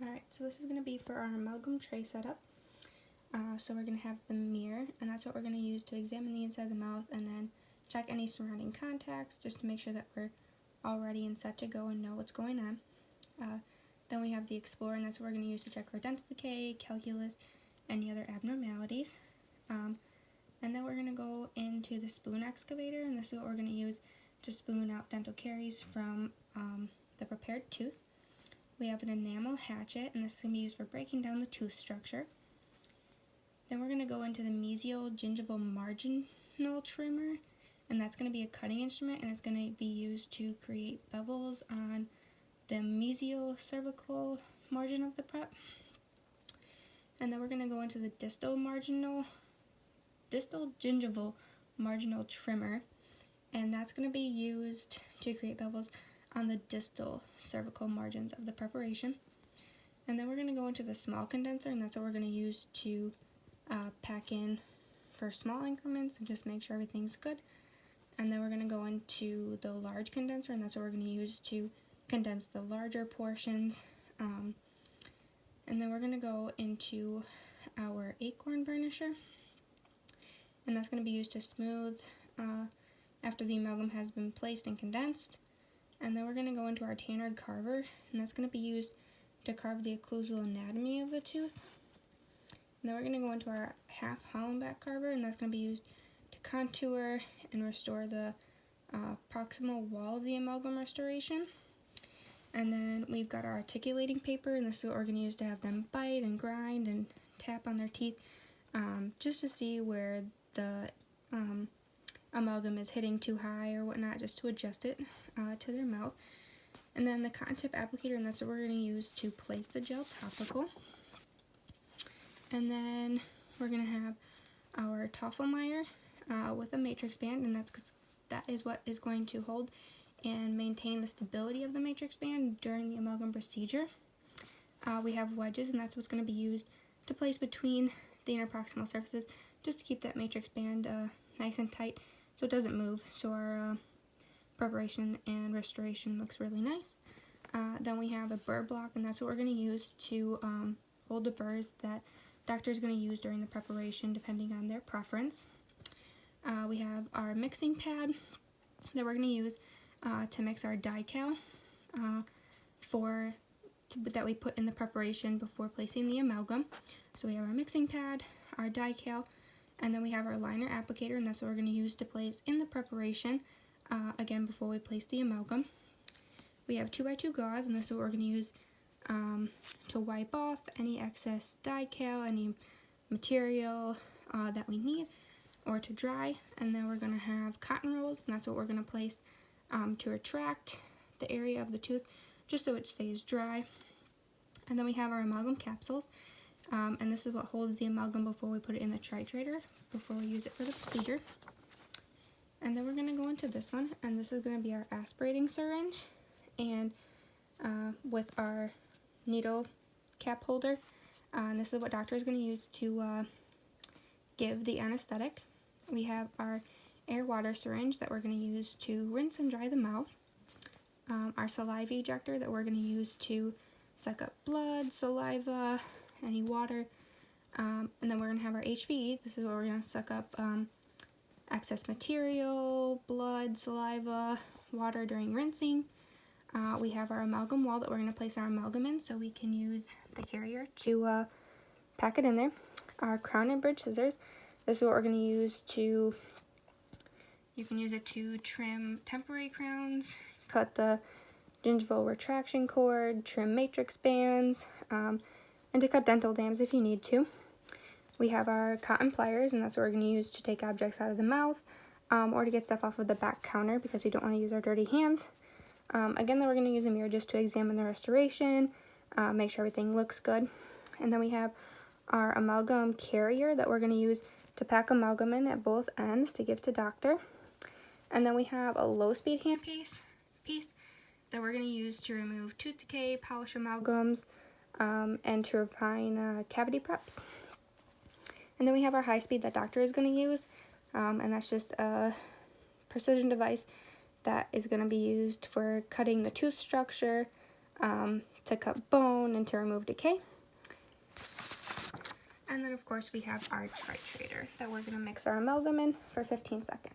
Alright, so this is going to be for our amalgam tray setup. So we're going to have the mirror, and that's what we're going to use to examine the inside of the mouth and then check any surrounding contacts just to make sure that we're all ready and set to go and know what's going on. Then we have the Explorer, and that's what we're going to use to check for dental decay, calculus, any other abnormalities. And then we're going to go into the spoon excavator, and this is what we're going to use to spoon out dental caries from the prepared tooth. We have an enamel hatchet, and this is going to be used for breaking down the tooth structure. Then we're going to go into the mesiogingival marginal trimmer, and that's going to be a cutting instrument, and it's going to be used to create bevels on the mesiocervical margin of the prep. And then we're going to go into the distal gingival marginal trimmer, and that's going to be used to create bevels on the distal cervical margins of the preparation. And then we're going to go into the small condenser, and that's what we're going to use to pack in for small increments and just make sure everything's good. And then we're going to go into the large condenser, and that's what we're going to use to condense the larger portions. And then we're going to go into our acorn burnisher, and that's going to be used to smooth after the amalgam has been placed and condensed. And then we're going to go into our Tannard carver, and that's going to be used to carve the occlusal anatomy of the tooth. And then we're going to go into our half Hollenbeck carver, and that's going to be used to contour and restore the proximal wall of the amalgam restoration. And then we've got our articulating paper, and this is what we're going to use to have them bite and grind and tap on their teeth, just to see where the amalgam is hitting too high or whatnot, just to adjust it to their mouth. And then the cotton tip applicator, and that's what we're going to use to place the gel topical. And then we're going to have our Toffelmeyer with a matrix band, and that is what is going to hold and maintain the stability of the matrix band during the amalgam procedure. We have wedges, and that's what's going to be used to place between the interproximal surfaces, just to keep that matrix band nice and tight so it doesn't move, so our preparation and restoration looks really nice. Then we have a burr block, and that's what we're going to use to hold the burrs that doctor is going to use during the preparation depending on their preference. We have our mixing pad that we're going to use to mix our die-cal that we put in the preparation before placing the amalgam. So we have our mixing pad, our die-cal, and then we have our liner applicator, and that's what we're going to use to place in the preparation, again, before we place the amalgam. We have 2x2 gauze, and this is what we're going to use to wipe off any excess die-cal, any material that we need, or to dry. And then we're going to have cotton rolls, and that's what we're going to place to retract the area of the tooth, just so it stays dry. And then we have our amalgam capsules, and this is what holds the amalgam before we put it in the titrator, before we use it for the procedure. And then we're going to go into this one, and this is going to be our aspirating syringe, and with our needle cap holder, and this is what doctor is going to use to give the anesthetic. We have our air water syringe that we're going to use to rinse and dry the mouth, our saliva ejector that we're going to use to suck up blood, saliva, any water, and then we're going to have our HVE. This is where we're going to suck up excess material, blood, saliva, water during rinsing. We have our amalgam wall that we're going to place our amalgam in, so we can use the carrier to pack it in there. Our crown and bridge scissors. This is what we're going to use to, you can use it to trim temporary crowns, cut the gingival retraction cord, trim matrix bands, and to cut dental dams if you need to. We have our cotton pliers, and that's what we're going to use to take objects out of the mouth, or to get stuff off of the back counter because we don't want to use our dirty hands. Again, then we're going to use a mirror just to examine the restoration, make sure everything looks good. And then we have our amalgam carrier that we're going to use to pack amalgam in at both ends to give to doctor. And then we have a low-speed hand piece that we're going to use to remove tooth decay, polish amalgams, and to refine cavity preps. And then we have our high speed that doctor is going to use, and that's just a precision device that is going to be used for cutting the tooth structure, to cut bone and to remove decay. And then of course we have our titrator that we're going to mix our amalgam in for 15 seconds.